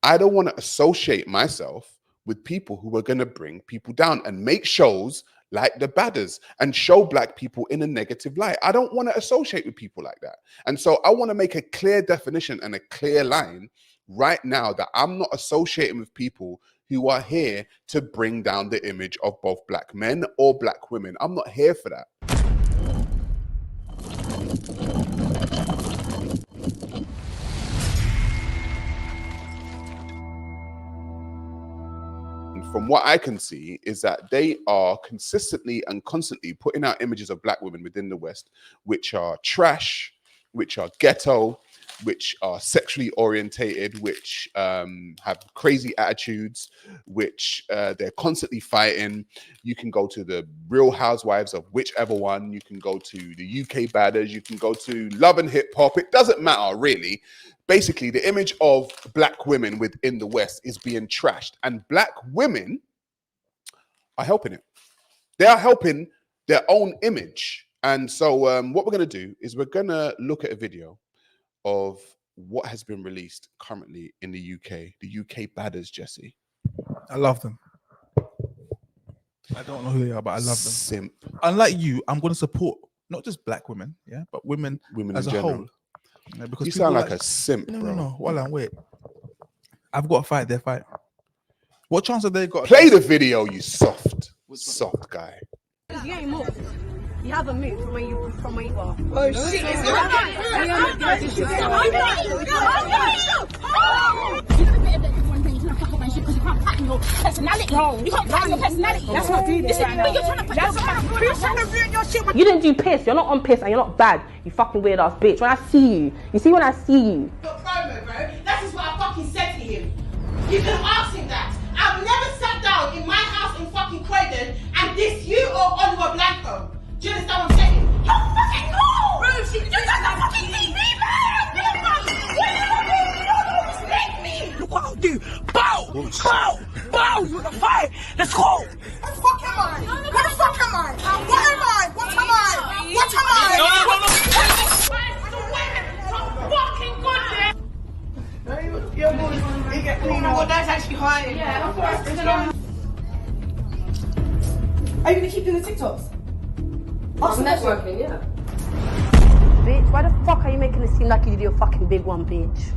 I don't want to associate myself with people who are going to bring people down and make shows like The Badders and show black people in a negative light. I don't want to associate with people like that. And so I want to make a clear definition and a clear line right now that I'm not associating with people who are here to bring down the image of both black men or black women. I'm not here for that. From what I can see is that they are consistently and constantly putting out images of black women within the West, which are trash, which are ghetto, which are sexually orientated, which have crazy attitudes, which they're constantly fighting. You can go to the Real Housewives of whichever one. You can go to the UK Badders. You can go to Love and Hip Hop. It doesn't matter, really. Basically, the image of black women within the West is being trashed, and black women are helping it. They are helping their own image. And so what we're going to do is we're going to look at a video of what has been released currently in the UK Badders, Jesse. I love them. I don't know who they are, but I love them. Simp. Unlike you, I'm going to support not just black women, yeah, but women as a whole. Yeah, because you sound like a simp, bro. No. Hold on, wait. I've got to fight their fight. What chance have they got? Play the video, you soft guy. You ain't moved. You haven't moved from where you are. Oh shit! Let's not do this right now. You didn't do piss. You're not on piss and you're not bad. You fucking weird ass bitch. When I see you, when I see you. That is what I fucking said to him. You can ask him that. I've never sat down in my house in fucking Croydon and diss you or Oliver Blanco. Do you understand what I'm saying? You're fucking cool! Bro, you don't fucking need me, man! Respect me! Look what I'll do! Bow! Bow! You wanna fight? Let's go! What the fuck am I? What the fuck am I? What am I? What am I? What am I? Well, that's actually high. Yeah, of course. Are you gonna keep doing the TikToks? I'm networking, yeah. Bitch, why the fuck are you making it seem like you did a fucking big one, bitch?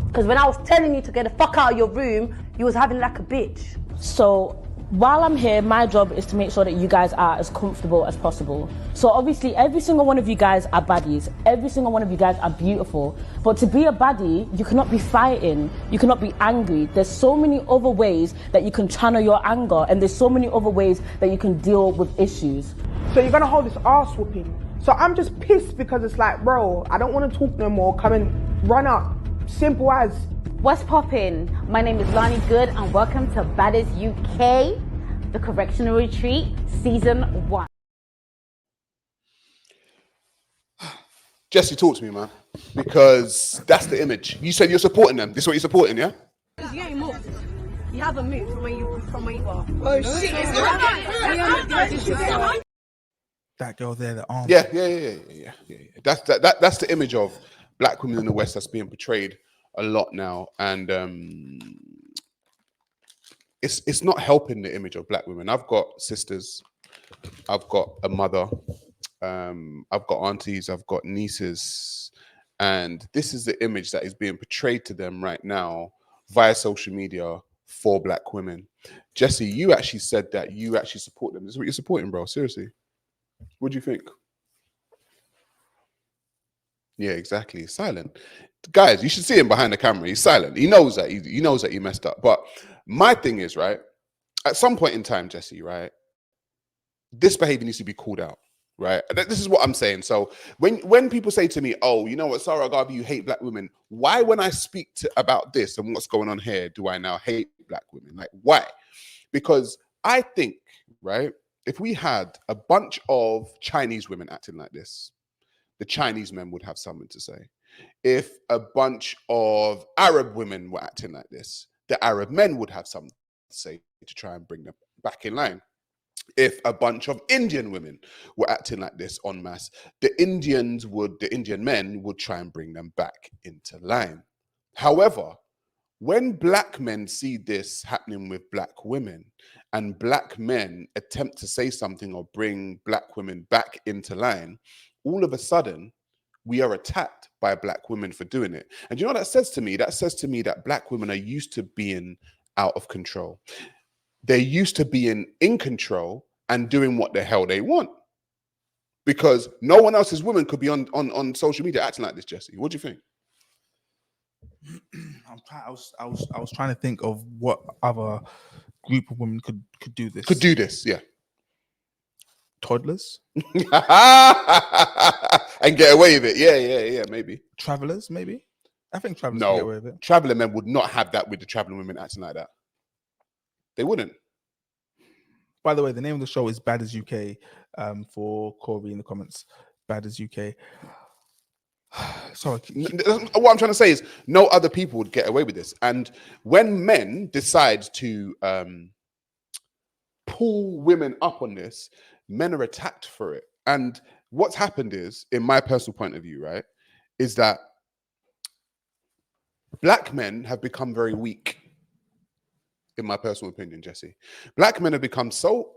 Because when I was telling you to get the fuck out of your room, you was having like a bitch. So while I'm here, my job is to make sure that you guys are as comfortable as possible. So obviously every single one of you guys are baddies. Every single one of you guys are beautiful. But to be a baddie, you cannot be fighting. You cannot be angry. There's so many other ways that you can channel your anger, and there's so many other ways that you can deal with issues. So you're gonna hold this ass whooping. So I'm just pissed because it's like, bro, I don't want to talk no more. Come and run up. Simple as. What's poppin'? My name is Lani Good and welcome to Badders UK, the Correctional Retreat, Season 1. Jesse, talk to me, man. Because that's the image. You said you're supporting them. This is what you're supporting, yeah? You ain't moved. You haven't moved from where you are. Oh shit! That girl there, the arm. Yeah. That's the image of black women in the West that's being portrayed a lot now, and it's not helping the image of black women. I've got sisters, I've got a mother, I've got aunties, I've got nieces, and this is the image that is being portrayed to them right now via social media for black women. Jesse, you actually said that you actually support them. This is what you're supporting, bro. Seriously. What do you think? Yeah, exactly. He's silent. Guys, you should see him behind the camera. He's silent. He knows that he messed up. But my thing is, right, at some point in time, Jesse, right, this behavior needs to be called out, right? This is what I'm saying. So when people say to me, oh, you know what, Sa Ra Garvey, you hate black women, why when I speak about this and what's going on here, do I now hate black women? Like, why? Because I think, right, if we had a bunch of Chinese women acting like this, the Chinese men would have something to say. If a bunch of Arab women were acting like this, the Arab men would have something to say to try and bring them back in line. If a bunch of Indian women were acting like this en masse, the Indian men would try and bring them back into line. However, When black men see this happening with black women, and black men attempt to say something or bring black women back into line, all of a sudden, we are attacked by black women for doing it. And you know what that says to me? That says to me that black women are used to being out of control. They're used to being in control and doing what the hell they want. Because no one else's woman could be on social media acting like this, Jesse. What do you think? I was trying to think of what other group of women could do this. Could do this, yeah. Toddlers and get away with it. Yeah, maybe. Travelers, maybe. I think travelers No, get away with it. traveling men would not have that with the traveling women acting like that. They wouldn't. By the way, the name of the show is Bad as UK. For Corey in the comments, Bad as UK. Sorry. What I'm trying to say is no other people would get away with this. And when men decide to pull women up on this, men are attacked for it. And what's happened is, in my personal point of view, right, is that black men have become very weak. In my personal opinion, Jesse, black men have become so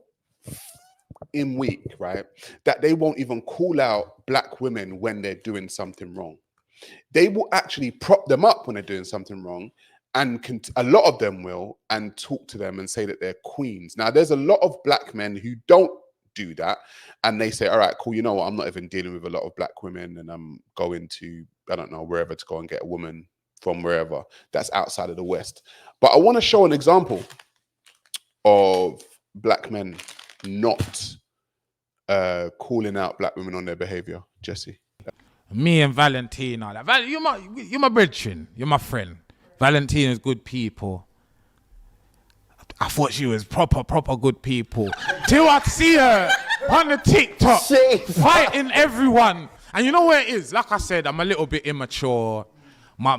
weak, right, that they won't even call out black women when they're doing something wrong. They will actually prop them up when they're doing something wrong, and a lot of them will, and talk to them and say that they're queens. Now, there's a lot of black men who don't do that, and they say, all right, cool, you know what, I'm not even dealing with a lot of black women, and I'm going to, I don't know, wherever to go and get a woman from wherever that's outside of the West. But I want to show an example of black men not calling out black women on their behavior. Jesse. Me and Valentina, like, you're my brethren, you're my friend. Valentina's good people. I thought she was proper good people. Till I see her on the TikTok fighting everyone. And you know where it is? Like I said, I'm a little bit immature. My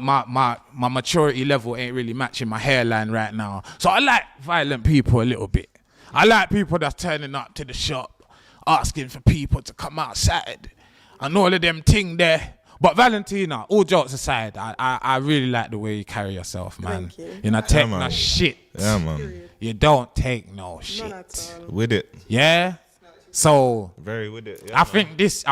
maturity level ain't really matching my hairline right now. So I like violent people a little bit. I like people that's turning up to the shop, asking for people to come outside and all of them ting there. But Valentina, all jokes aside, I really like the way you carry yourself, man. Thank you. You're not taking no shit. Yeah, man. You don't take no shit. None at all. With it. Yeah? So very with it. Yeah, I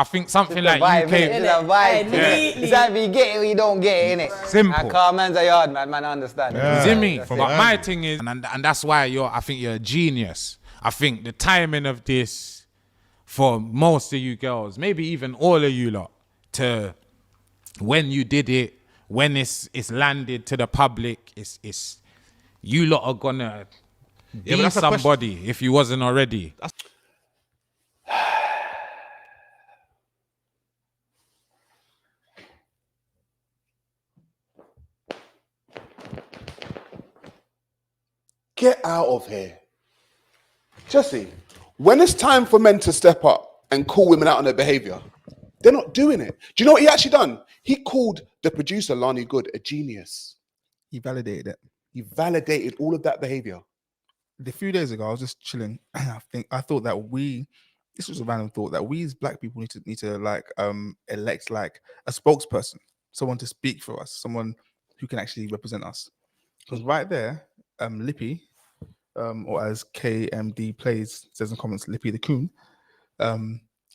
think something like vibe, UK. It's a vibe. It's either you get it or you don't get it, innit? Simple. And car man's a yard man understand. You see me? But my thing is, and that's why I think you're a genius. I think the timing of this for most of you girls, maybe even all of you lot, to when you did it, when it's landed to the public, it's you lot are gonna be somebody if you wasn't already. Get out of here. Jesse, when it's time for men to step up and call women out on their behavior, they're not doing it. Do you know what he actually done? He called the producer, Lonnie Good, a genius. He validated it. He validated all of that behavior. A few days ago, I was just chilling. I thought that this was a random thought, that we as black people need to like elect like a spokesperson, someone to speak for us, someone who can actually represent us. Because right there, Lippy, or as KMD plays says in comments, Lippy the Coon,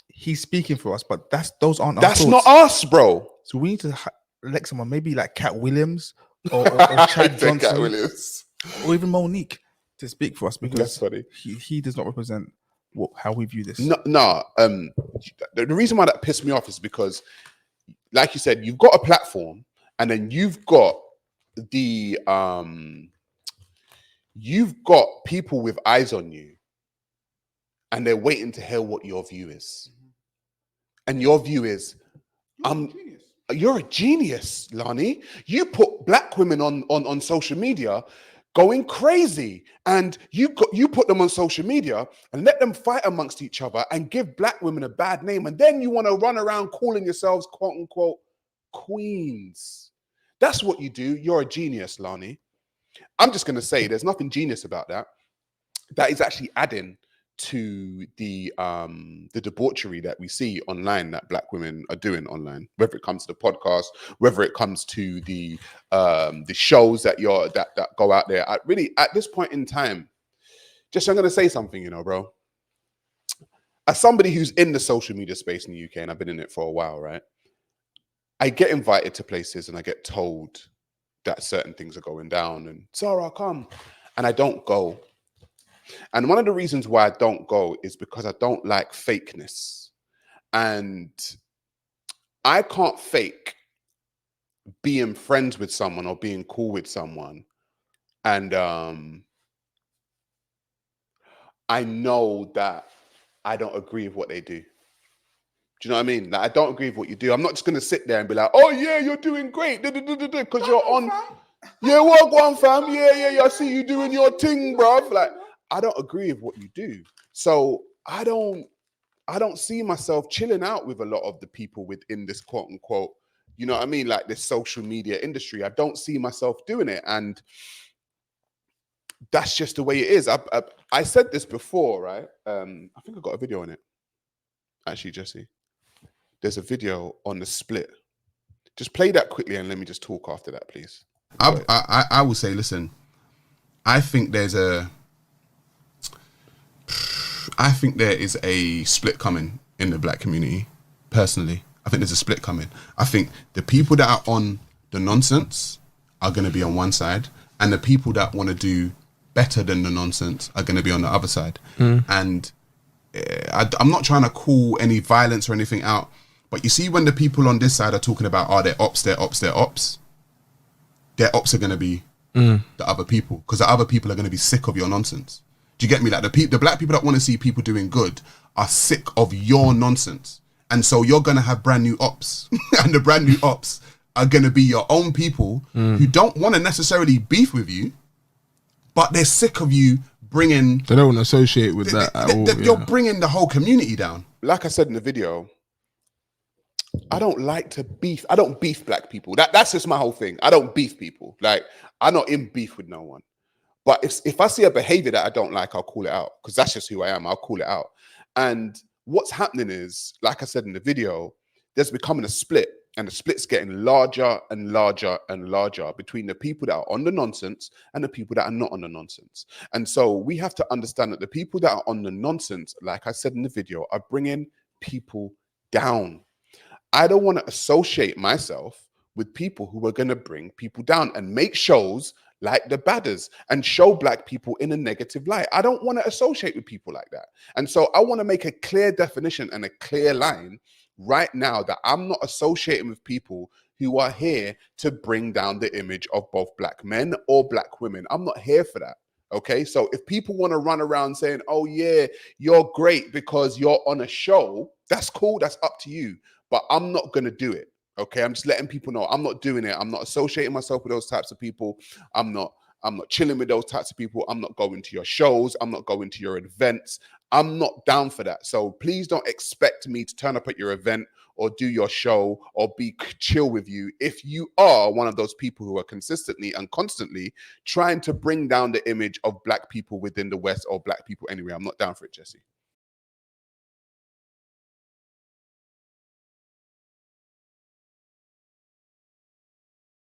he's speaking for us, but those aren't our thoughts. Not us, bro. So we need to elect someone, maybe like Cat Williams or Chad Johnson, Williams, or even Monique to speak for us, because that's funny. He does not represent how we view this. No. The reason why that pissed me off is because, like you said, you've got a platform, and then you've got people with eyes on you, and they're waiting to hear what your view is. And your view is, you're a genius, Lani. You put black women on social media going crazy, and you put them on social media and let them fight amongst each other and give black women a bad name, and then you want to run around calling yourselves quote unquote queens. That's what you do. You're a genius, Lani. I'm just going to say there's nothing genius about that. That is actually adding to the debauchery that we see online that black women are doing online, whether it comes to the podcast, whether it comes to the shows that that go out there. At this point in time, I'm going to say something, you know, bro. As somebody who's in the social media space in the UK, and I've been in it for a while, right? I get invited to places and I get told that certain things are going down and Sarah, come. And I don't go. And one of the reasons why I don't go is because I don't like fakeness. And I can't fake being friends with someone or being cool with someone. And I know that I don't agree with what they do. Do you know what I mean? Like, I don't agree with what you do. I'm not just going to sit there and be like, oh, yeah, you're doing great. Because you're on. Yeah, walk one, fam. Yeah. I see you doing your thing, bruv. Like, I don't agree with what you do. So I don't see myself chilling out with a lot of the people within this quote unquote, you know what I mean? Like this social media industry. I don't see myself doing it. And that's just the way it is. I said this before, right? I think I got a video on it. Actually, Jesse, there's a video on the split. Just play that quickly and let me just talk after that, please. I will say, listen, I think there is a split coming in the black community. Personally, I think there's a split coming. I think the people that are on the nonsense are going to be on one side, and the people that want to do better than the nonsense are going to be on the other side. And I'm not trying to call any violence or anything out, but you see when the people on this side are talking about, their ops are going to be the other people, because the other people are going to be sick of your nonsense. Do you get me? Like the black people that want to see people doing good are sick of your nonsense. And so you're going to have brand new ops and the brand new ops are going to be your own people who don't want to necessarily beef with you, but they're sick of you bringing... They don't want to associate with that at all. You're bringing the whole community down. Like I said in the video, I don't like to beef. I don't beef black people. That's just my whole thing. I don't beef people. Like, I'm not in beef with no one. But if I see a behavior that I don't like, I'll call it out, because that's just who I am. I'll call it out. And what's happening is, like I said in the video, there's becoming a split, and the split's getting larger and larger and larger between the people that are on the nonsense and the people that are not on the nonsense. And so we have to understand that the people that are on the nonsense, like I said in the video, are bringing people down. I don't want to associate myself with people who are going to bring people down and make shows like the Badders and show black people in a negative light. I don't want to associate with people like that. And so I want to make a clear definition and a clear line right now that I'm not associating with people who are here to bring down the image of both black men or black women. I'm not here for that. Okay, so if people want to run around saying, oh yeah, you're great because you're on a show, that's cool, that's up to you. But I'm not going to do it. Okay, I'm just letting people know I'm not doing it. I'm not associating myself with those types of people. I'm not chilling with those types of people. I'm not going to your shows. I'm not going to your events. I'm not down for that. So please don't expect me to turn up at your event or do your show or be chill with you if you are one of those people who are consistently and constantly trying to bring down the image of black people within the West or black people anyway. I'm not down for it, Jesse.